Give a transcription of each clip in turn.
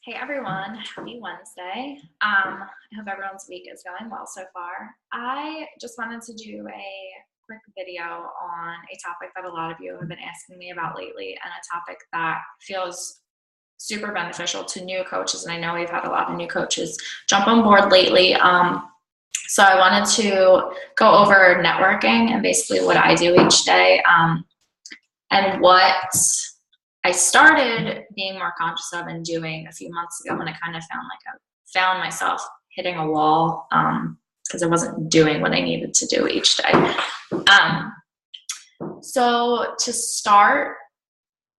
Hey everyone, happy Wednesday. I hope everyone's week is going well so far. I just wanted to do a quick video on a topic that a lot of you have been asking me about lately, and a topic that feels super beneficial to new coaches. And I know we've had a lot of new coaches jump on board lately. So I wanted to go over networking and basically what I do each day, and what I started being more conscious of and doing a few months ago when I kind of found myself hitting a wall because I wasn't doing what I needed to do each day. So to start,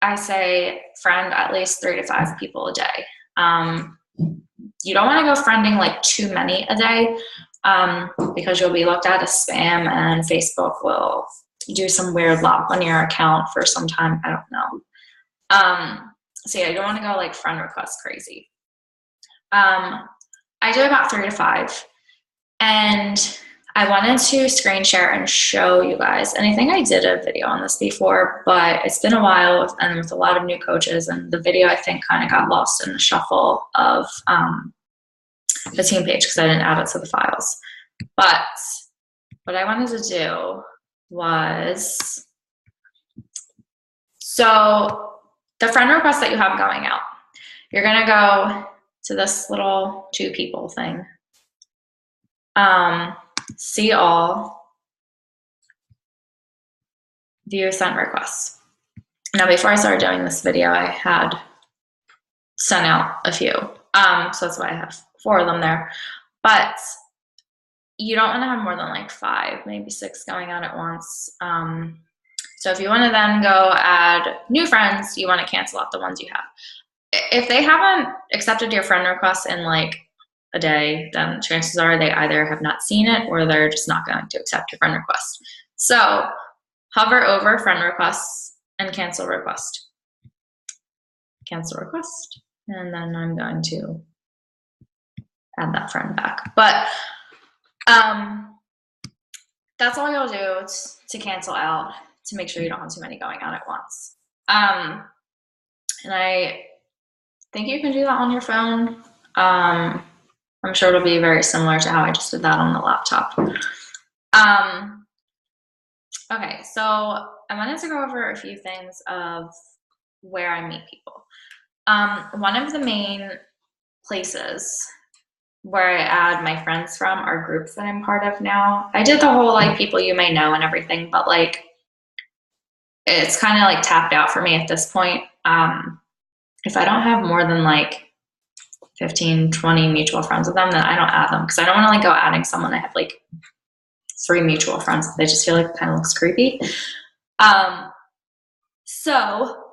I say friend at least 3 to 5 people a day. You don't want to go friending like too many a day because you'll be looked at as spam, and Facebook will do some weird lock on your account for some time. I don't know. So yeah, you don't want to go like friend request crazy. I do about 3 to 5, and I wanted to screen share and show you guys, and I think I did a video on this before, but it's been a while and with a lot of new coaches, and the video I think kind of got lost in the shuffle of the team page because I didn't add it to the files. But what I wanted to do was, so the friend request that you have going out, you're going to go to this little 2 people thing. See all, view sent requests. Now, before I started doing this video, I had sent out a few. So that's why I have 4 of them there. But you don't want to have more than like 5, maybe 6 going out at once. So if you want to then go add new friends, you want to cancel out the ones you have. If they haven't accepted your friend request in like a day, then chances are they either have not seen it or they're just not going to accept your friend request. So hover over friend requests and cancel request. Cancel request. And then I'm going to add that friend back. But that's all you'll do to cancel out, to make sure you don't have too many going out at once. And I think you can do that on your phone. I'm sure it'll be very similar to how I just did that on the laptop. Okay, so I wanted to go over a few things of where I meet people. One of the main places where I add my friends from are groups that I'm part of now. I did the whole like people you may know and everything, but like it's kind of like tapped out for me at this point. If I don't have more than like 15, 20 mutual friends with them, then I don't add them, because I don't want to like go adding someone I have like 3 mutual friends. They just feel like it kind of looks creepy. So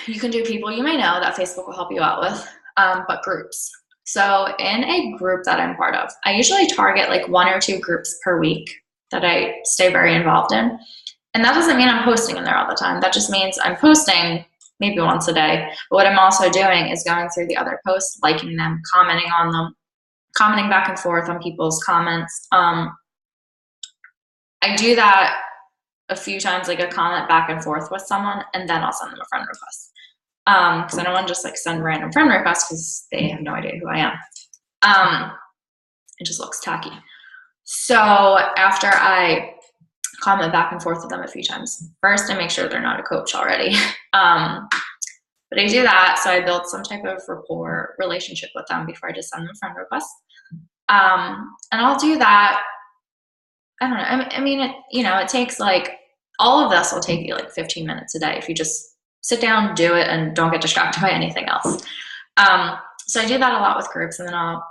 you can do people you may know that Facebook will help you out with, but groups. So in a group that I'm part of, I usually target like 1 or 2 groups per week that I stay very involved in. And that doesn't mean I'm posting in there all the time. That just means I'm posting maybe once a day. But what I'm also doing is going through the other posts, liking them, commenting on them, commenting back and forth on people's comments. I do that a few times, like a comment back and forth with someone, and then I'll send them a friend request. Because I don't want to just like send random friend requests because they have no idea who I am. It just looks tacky. So after I comment back and forth with them a few times, first I make sure they're not a coach already. But I do that, so I build some type of rapport relationship with them before I just send them friend requests. And I'll do that. I don't know. I mean, it takes like, all of this will take you like 15 minutes a day if you just sit down, do it, and don't get distracted by anything else. So I do that a lot with groups, and then I'll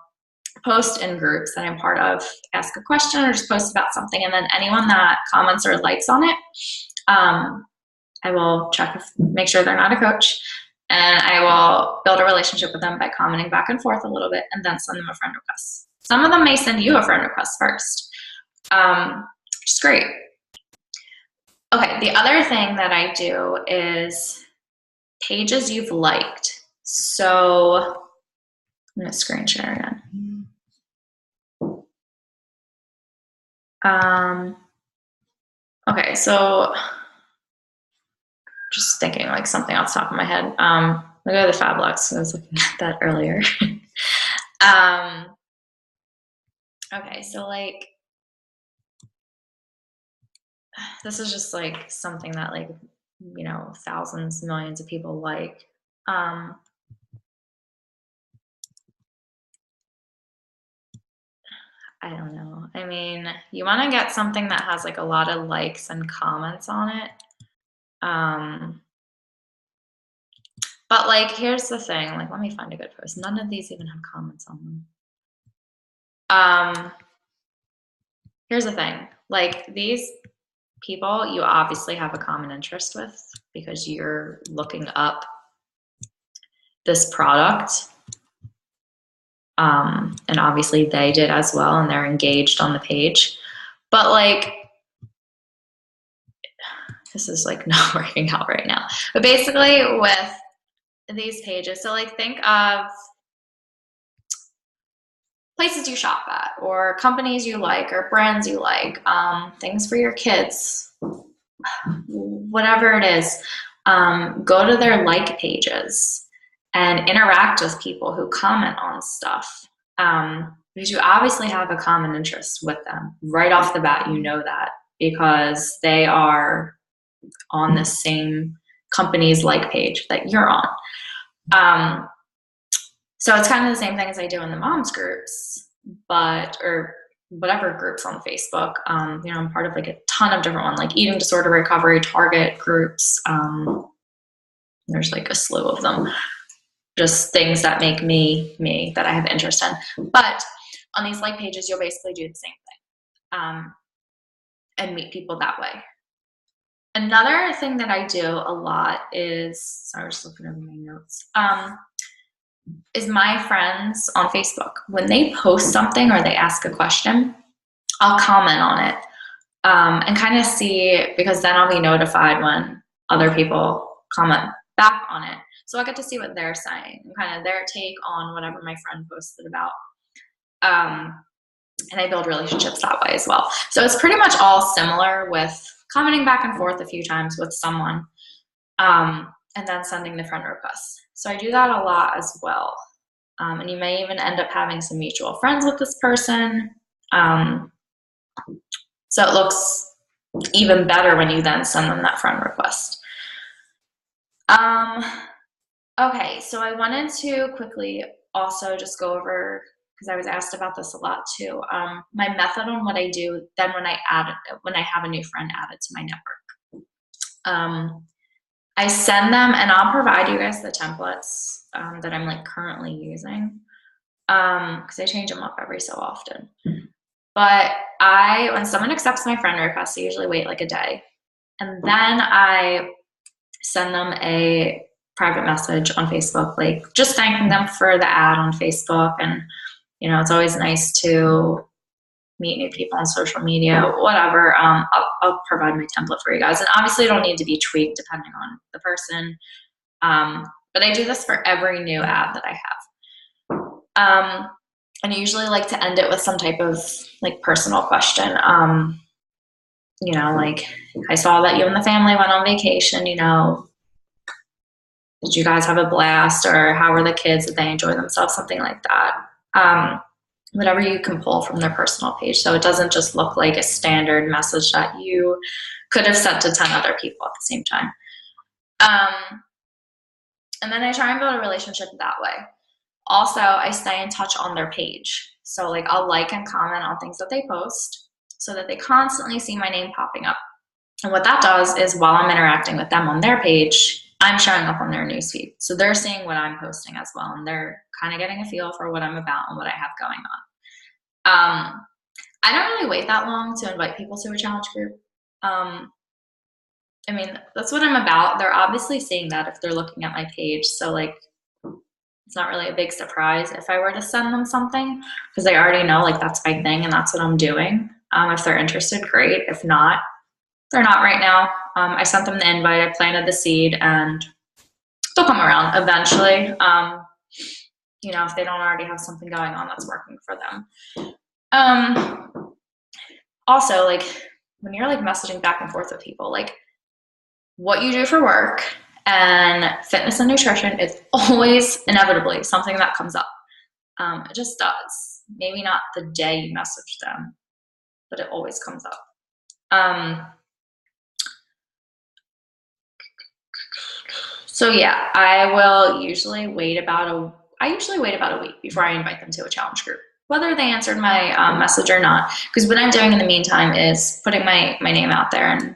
post in groups that I'm part of, ask a question or just post about something, and then anyone that comments or likes on it, I will check, make sure they're not a coach, and I will build a relationship with them by commenting back and forth a little bit, and then send them a friend request. Some of them may send you a friend request first, which is great. Okay, the other thing that I do is pages you've liked. So I'm going to screen share again. Okay, so just thinking like something off the top of my head. I'll go to the Fab Lux. I was looking at that earlier. um, okay, so like, this is just like something that like, you know, thousands, millions of people like. Um, I don't know. I mean, you want to get something that has like a lot of likes and comments on it. But like, here's the thing. Like, let me find a good post. None of these even have comments on them. Here's the thing. Like, these people, you obviously have a common interest with because you're looking up this product. And obviously they did as well, and they're engaged on the page. But like, this is like not working out right now. But basically with these pages, so like think of places you shop at or companies you like or brands you like, things for your kids, whatever it is. Go to their like pages and interact with people who comment on stuff, because you obviously have a common interest with them right off the bat. You know that because they are on the same company's like page that you're on. So it's kind of the same thing as I do in the moms groups, or whatever groups on Facebook. You know, I'm part of like a ton of different ones, like eating disorder recovery, Target groups. There's like a slew of them. Just things that make me, that I have interest in. But on these like pages, you'll basically do the same thing, and meet people that way. Another thing that I do a lot is, sorry, I was just looking over my notes, is my friends on Facebook. When they post something or they ask a question, I'll comment on it, and kind of see, because then I'll be notified when other people comment back on it. So I get to see what they're saying and kind of their take on whatever my friend posted about. And I build relationships that way as well. So it's pretty much all similar with commenting back and forth a few times with someone, and then sending the friend requests. So I do that a lot as well. And you may even end up having some mutual friends with this person. So it looks even better when you then send them that friend request. Okay, so I wanted to quickly also just go over, because I was asked about this a lot too, my method on what I do then when I have a new friend added to my network. I send them, and I'll provide you guys the templates that I'm like currently using, because I change them up every so often. But when someone accepts my friend request, I usually wait like a day, and then I send them a private message on Facebook, like just thanking them for the ad on Facebook. And you know, it's always nice to meet new people on social media, whatever. I'll provide my template for you guys, and obviously it'll need to be tweaked depending on the person. But I do this for every new ad that I have. And I usually like to end it with some type of like personal question. You know, like, I saw that you and the family went on vacation, you know, did you guys have a blast, or how were the kids? Did they enjoy themselves? Something like that. Whatever you can pull from their personal page. So it doesn't just look like a standard message that you could have sent to 10 other people at the same time. And then I try and build a relationship that way. Also, I stay in touch on their page. So like, I'll like and comment on things that they post so that they constantly see my name popping up. And what that does is, while I'm interacting with them on their page, I'm showing up on their newsfeed. So they're seeing what I'm posting as well, and they're kind of getting a feel for what I'm about and what I have going on. I don't really wait that long to invite people to a challenge group. I mean, that's what I'm about. They're obviously seeing that if they're looking at my page. So like, it's not really a big surprise if I were to send them something, because they already know like that's my thing and that's what I'm doing. If they're interested, great. If not, they're not right now. I sent them the invite, I planted the seed, and they'll come around eventually. You know, if they don't already have something going on that's working for them. Also, like, when you're like messaging back and forth with people, like what you do for work And fitness and nutrition is always inevitably something that comes up. It just does. Maybe not the day you message them, but it always comes up. So yeah, I usually wait about a week before I invite them to a challenge group, whether they answered my message or not. Because what I'm doing in the meantime is putting my name out there and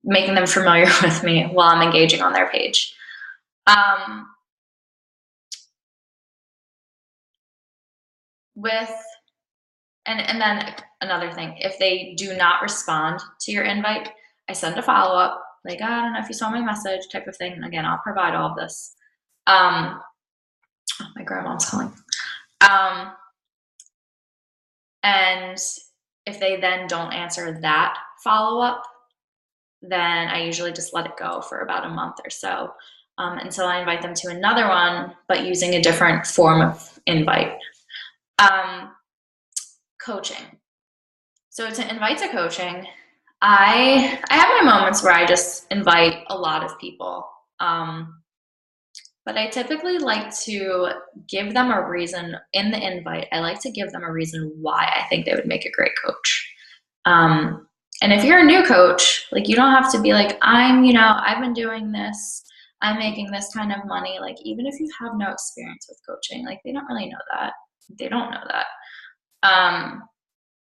making them familiar with me while I'm engaging on their page. And then another thing, if they do not respond to your invite, I send a follow-up, like, I don't know if you saw my message type of thing. And again, I'll provide all of this. Oh, my grandma's calling. And if they then don't answer that follow-up, then I usually just let it go for about a month or so until I invite them to another one, but using a different form of invite. Coaching. So to invite to coaching, I have my moments where I just invite a lot of people. But I typically like to give them a reason in the invite. I like to give them a reason why I think they would make a great coach. And if you're a new coach, like, you don't have to be like, I've been doing this, I'm making this kind of money. Like, even if you have no experience with coaching, like, they don't really know that. They don't know that.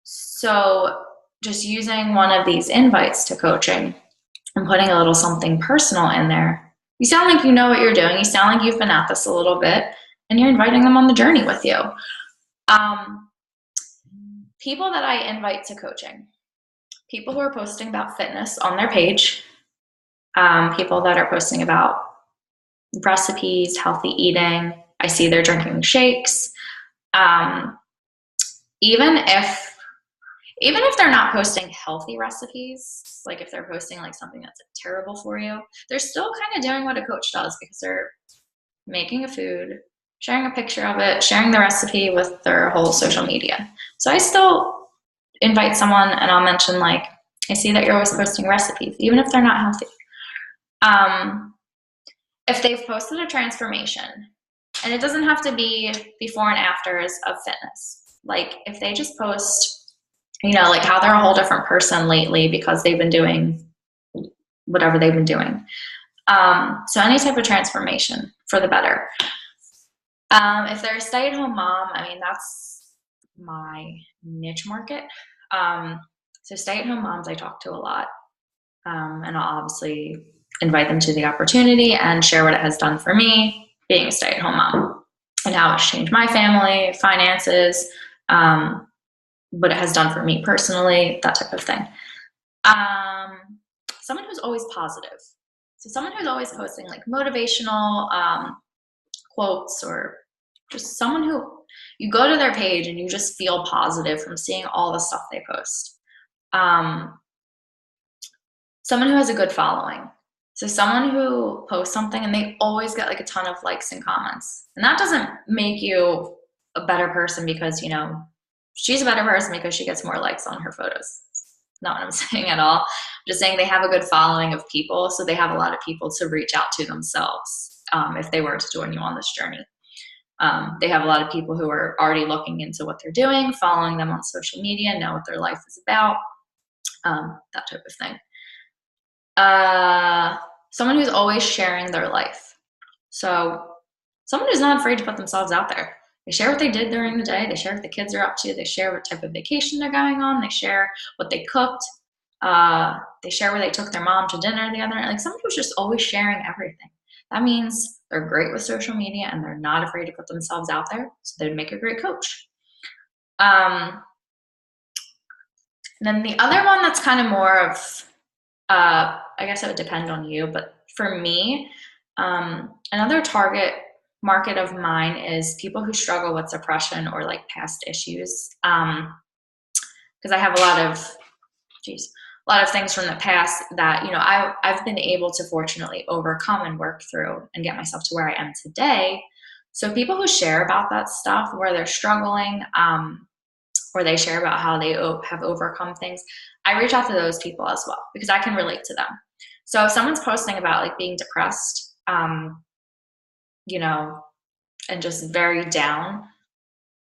So just using one of these invites to coaching and putting a little something personal in there, you sound like you know what you're doing. You sound like you've been at this a little bit, and you're inviting them on the journey with you. People that I invite to coaching, people who are posting about fitness on their page, people that are posting about recipes, healthy eating. I see they're drinking shakes. Even if they're not posting healthy recipes, like if they're posting like something that's terrible for you, they're still kind of doing what a coach does, because they're making a food, sharing a picture of it, sharing the recipe with their whole social media. So I still invite someone and I'll mention, like, I see that you're always posting recipes, even if they're not healthy. If they've posted a transformation, and it doesn't have to be before and afters of fitness, like if they just post, like how they're a whole different person lately because they've been doing whatever they've been doing. So any type of transformation for the better. If they're a stay-at-home mom, that's my niche market. So stay-at-home moms I talk to a lot. And I'll obviously invite them to the opportunity and share what it has done for me being a stay-at-home mom and how it's changed my family, finances, what it has done for me personally, that type of thing. Someone who's always positive. So someone who's always posting like motivational quotes, or just someone who you go to their page and you just feel positive from seeing all the stuff they post. Someone who has a good following. So someone who posts something and they always get like a ton of likes and comments. And that doesn't make you a better person because, she's a better person because she gets more likes on her photos. Not what I'm saying at all. I'm just saying they have a good following of people, so they have a lot of people to reach out to themselves if they were to join you on this journey. They have a lot of people who are already looking into what they're doing, following them on social media, know what their life is about, that type of thing. Someone who's always sharing their life. So someone who's not afraid to put themselves out there. They share what they did during the day. They share what the kids are up to. They share what type of vacation they're going on. They share what they cooked. They share where they took their mom to dinner the other night. Like, someone who's just always sharing everything. That means they're great with social media and they're not afraid to put themselves out there. So they'd make a great coach. And then the other one that's kind of more of, I guess it would depend on you, but for me, another target market of mine is people who struggle with depression or like past issues. Because I have a lot of things from the past that, I've been able to fortunately overcome and work through and get myself to where I am today. So people who share about that stuff, where they're struggling, or they share about how they have overcome things, I reach out to those people as well because I can relate to them. So if someone's posting about like being depressed, you know, and just very down,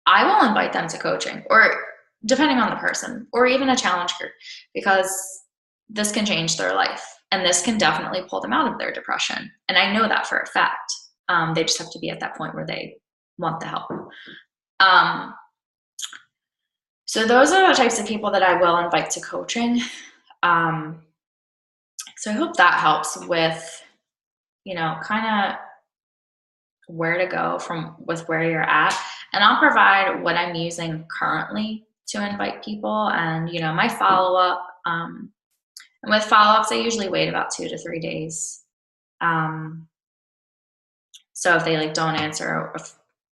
I will invite them to coaching, or depending on the person, or even a challenge group, because this can change their life and this can definitely pull them out of their depression. And I know that for a fact. They just have to be at that point where they want the help. So those are the types of people that I will invite to coaching. So I hope that helps with, kind of where to go from with where you're at. And I'll provide what I'm using currently to invite people and, my follow-up. And with follow-ups, I usually wait about 2 to 3 days. So if they like don't answer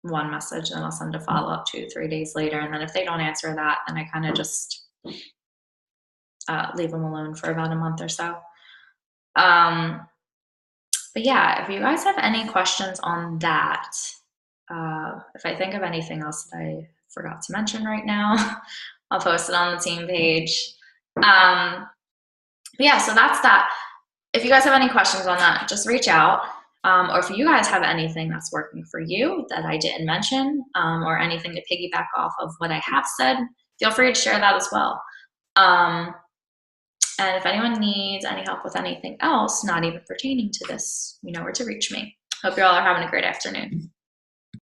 one message, then I'll send a follow-up 2 to 3 days later. And then if they don't answer that, then I kind of just leave them alone for about a month or so. But yeah, if you guys have any questions on that, if I think of anything else that I forgot to mention right now, I'll post it on the team page. But yeah, so that's that. If you guys have any questions on that, just reach out. Or if you guys have anything that's working for you that I didn't mention, or anything to piggyback off of what I have said, feel free to share that as well. And if anyone needs any help with anything else, not even pertaining to this, you know where to reach me. Hope you all are having a great afternoon.